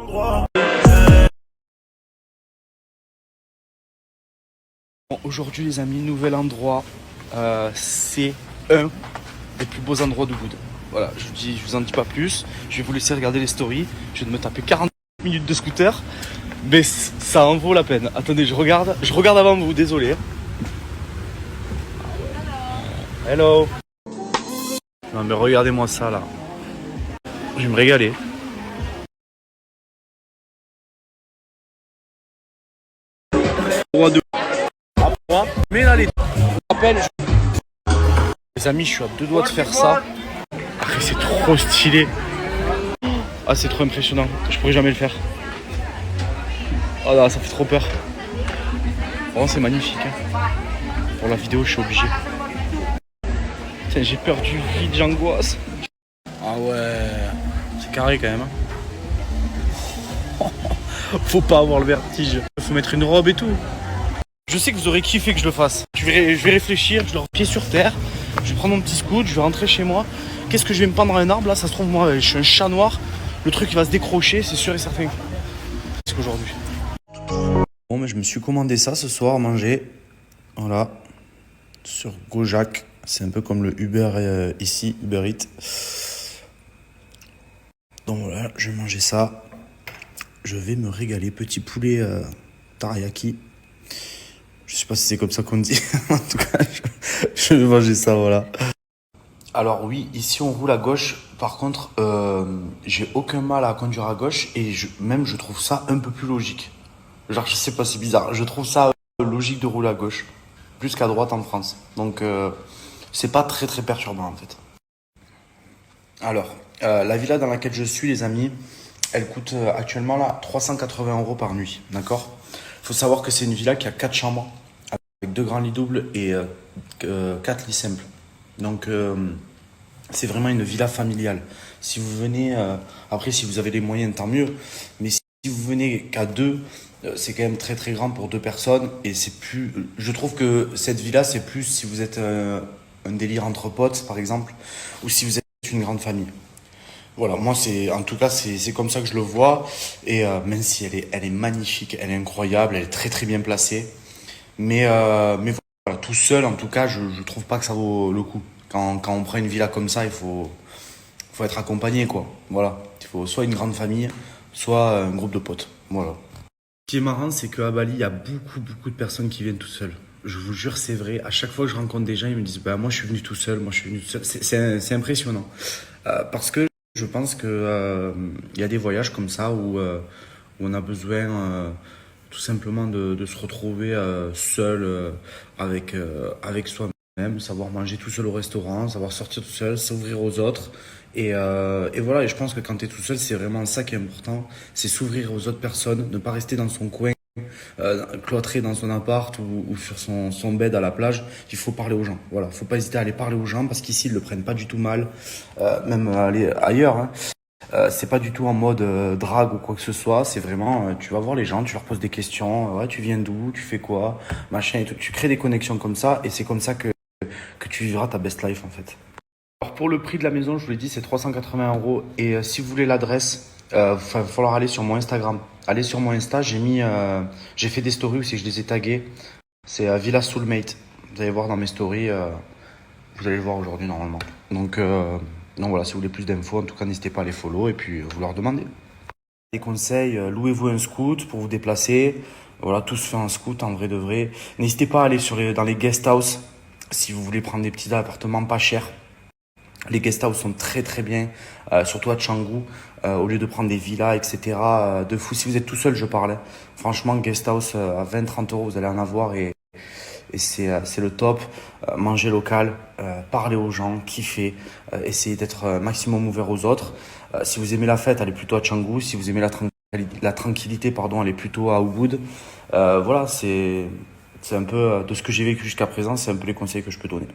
Bon, aujourd'hui les amis, nouvel endroit, c'est un des plus beaux endroits de Goud. Voilà, je vous en dis pas plus, je vais vous laisser regarder les stories, je viens de me taper 40 minutes de scooter, mais ça en vaut la peine. Attendez, je regarde avant vous, désolé. Hello. Non mais regardez-moi ça là, je vais me régaler. Mais là les amis, je suis à deux doigts de faire ça. Après c'est trop stylé. Ah c'est trop impressionnant, je pourrais jamais le faire. Oh là ça fait trop peur. Vraiment c'est magnifique hein. Pour la vidéo je suis obligé. Putain, j'ai peur du vide, j'angoisse. Ah ouais, c'est carré quand même hein. Faut pas avoir le vertige. Faut mettre une robe et tout. Je sais que vous aurez kiffé que je le fasse. Je vais réfléchir, je leur pied sur terre. Je vais prendre mon petit scoot, je vais rentrer chez moi. Qu'est-ce que je vais me pendre à un arbre là? Ça se trouve, moi, je suis un chat noir. Le truc il va se décrocher, c'est sûr et certain. C'est qu'aujourd'hui. Bon, mais je me suis commandé ça ce soir à manger. Voilà. Sur Gojek. C'est un peu comme le Uber ici, Uber Eats. Donc voilà, je vais manger ça. Je vais me régaler. Petit poulet teriyaki. Je sais pas si c'est comme ça qu'on dit. En tout cas, je vais manger ça, voilà. Alors oui, ici on roule à gauche. Par contre, j'ai aucun mal à conduire à gauche et même je trouve ça un peu plus logique. Genre, je sais pas, c'est bizarre. Je trouve ça logique de rouler à gauche, plus qu'à droite en France. Donc, c'est pas très très perturbant en fait. Alors, la villa dans laquelle je suis, les amis, elle coûte actuellement là 380 € par nuit, d'accord? Il faut savoir que c'est une villa qui a 4 chambres, avec 2 grands lits doubles et 4 lits simples. Donc, c'est vraiment une villa familiale. Si vous venez, après si vous avez les moyens, tant mieux. Mais si vous venez qu'à deux, c'est quand même très très grand pour 2 personnes. Et c'est plus, je trouve que cette villa, c'est plus si vous êtes un délire entre potes, par exemple, ou si vous êtes une grande famille. Voilà, moi c'est, en tout cas c'est comme ça que je le vois. Et même si elle est magnifique, elle est incroyable, elle est très très bien placée. Mais voilà, tout seul, en tout cas, je trouve pas que ça vaut le coup. Quand on prend une villa comme ça, faut être accompagné, quoi. Voilà. Il faut soit une grande famille, soit un groupe de potes. Voilà. Ce qui est marrant, c'est qu'à Bali, il y a beaucoup de personnes qui viennent tout seules. Je vous jure, c'est vrai. À chaque fois que je rencontre des gens, ils me disent, bah, moi, je suis venu tout seul, moi, je suis venu tout seul. C'est impressionnant. Parce que je pense que, il y a des voyages comme ça où on a besoin, tout simplement de se retrouver seul avec soi-même, savoir manger tout seul au restaurant, savoir sortir tout seul, s'ouvrir aux autres. Et voilà, et je pense que quand tu es tout seul, c'est vraiment ça qui est important, c'est s'ouvrir aux autres personnes, ne pas rester dans son coin, cloîtré dans son appart ou sur son bed à la plage. Il faut parler aux gens. Voilà, faut pas hésiter à aller parler aux gens parce qu'ici ils le prennent pas du tout mal, même aller ailleurs. Hein. C'est pas du tout en mode drague ou quoi que ce soit. C'est vraiment, tu vas voir les gens, tu leur poses des questions. Ouais, tu viens d'où, tu fais quoi, machin et tout. Tu crées des connexions comme ça et c'est comme ça que tu vivras ta best life en fait. Alors pour le prix de la maison, je vous l'ai dit, c'est 380 € et si vous voulez l'adresse, va falloir aller sur mon Instagram. Allez sur mon Insta, j'ai fait des stories aussi, je les ai tagués. C'est Villa Soulmate. Vous allez voir dans mes stories, vous allez le voir aujourd'hui normalement. Donc voilà, si vous voulez plus d'infos, en tout cas n'hésitez pas à les follow et puis vous leur demandez. Des conseils, louez-vous un scoot pour vous déplacer. Voilà, tout se fait en scoot en vrai de vrai. N'hésitez pas à aller dans les guest house si vous voulez prendre des petits appartements pas chers. Les guest house sont très très bien, surtout à Canggu, au lieu de prendre des villas, etc. De fou, si vous êtes tout seul, je parlais. Franchement, guest house à 20-30 € vous allez en avoir et c'est le top. Manger local, parler aux gens, kiffer, essayer d'être maximum ouvert aux autres. Si vous aimez la fête, allez plutôt à Canggu. Si vous aimez la tranquillité, pardon, allez plutôt à Ubud. Voilà, c'est un peu de ce que j'ai vécu jusqu'à présent, c'est un peu les conseils que je peux donner.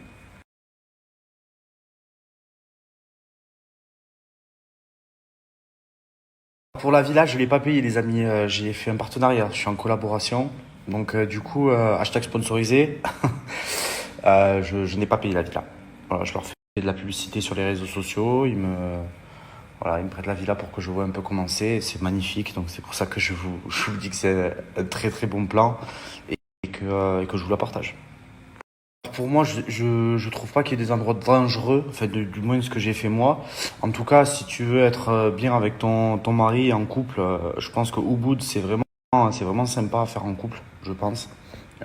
Pour la villa, je ne l'ai pas payé, les amis. J'ai fait un partenariat, je suis en collaboration. Donc, du coup, hashtag sponsorisé. Je n'ai pas payé la villa. Voilà, je leur fais de la publicité sur les réseaux sociaux. Voilà, il me prête la villa pour que je vois un peu comment c'est. C'est magnifique, donc c'est pour ça que je vous dis que c'est un très très bon plan et que je vous la partage. Pour moi, je trouve pas qu'il y ait des endroits dangereux, enfin, du moins ce que j'ai fait moi. En tout cas, si tu veux être bien avec ton mari en couple, je pense que Ubud, c'est vraiment sympa à faire en couple, je pense.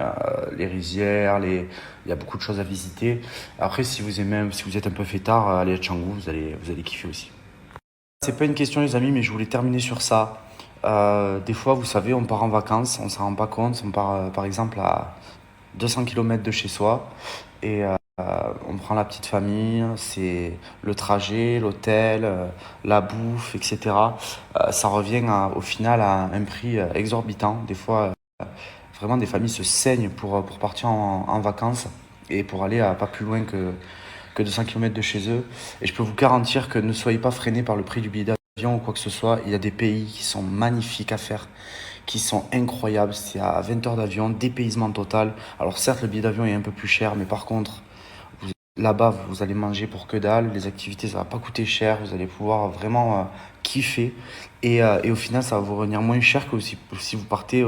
Euh, les rizières, il y a beaucoup de choses à visiter. Après, si vous êtes un peu fêtard, allez à Canggu, vous allez kiffer aussi. C'est pas une question, les amis, mais je voulais terminer sur ça. Des fois, vous savez, on part en vacances, on s'en rend pas compte. On part, par exemple, à 200 kilomètres de chez soi et on prend la petite famille, c'est le trajet, l'hôtel, la bouffe, etc. Ça revient au final à un prix exorbitant. Des fois, vraiment, des familles se saignent pour partir en vacances et pour aller à pas plus loin que 200 kilomètres de chez eux. Et je peux vous garantir que ne soyez pas freinés par le prix du billet d'avion ou quoi que ce soit. Il y a des pays qui sont magnifiques à faire, qui sont incroyables. C'est à 20 heures d'avion, dépaysement total. Alors certes, le billet d'avion est un peu plus cher, mais par contre, là-bas, vous allez manger pour que dalle. Les activités, ça va pas coûter cher. Vous allez pouvoir vraiment kiffer. Et au final, ça va vous revenir moins cher que si vous partez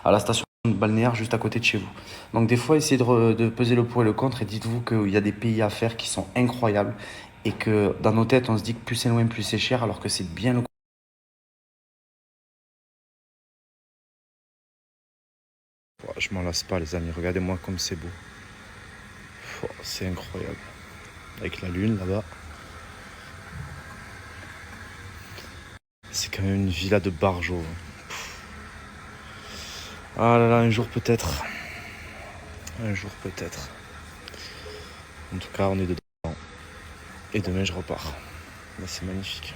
à la station balnéaire juste à côté de chez vous. Donc des fois, essayez de peser le pour et le contre et dites-vous qu'il y a des pays à faire qui sont incroyables et que dans nos têtes, on se dit que plus c'est loin, plus c'est cher, alors que c'est bien le contraire. Je m'en lasse pas, les amis. Regardez-moi comme c'est beau. C'est incroyable. Avec la lune là-bas. C'est quand même une villa de barjo. Ah là là, un jour peut-être. Un jour peut-être. En tout cas, on est dedans. Et demain, je repars. Là, c'est magnifique.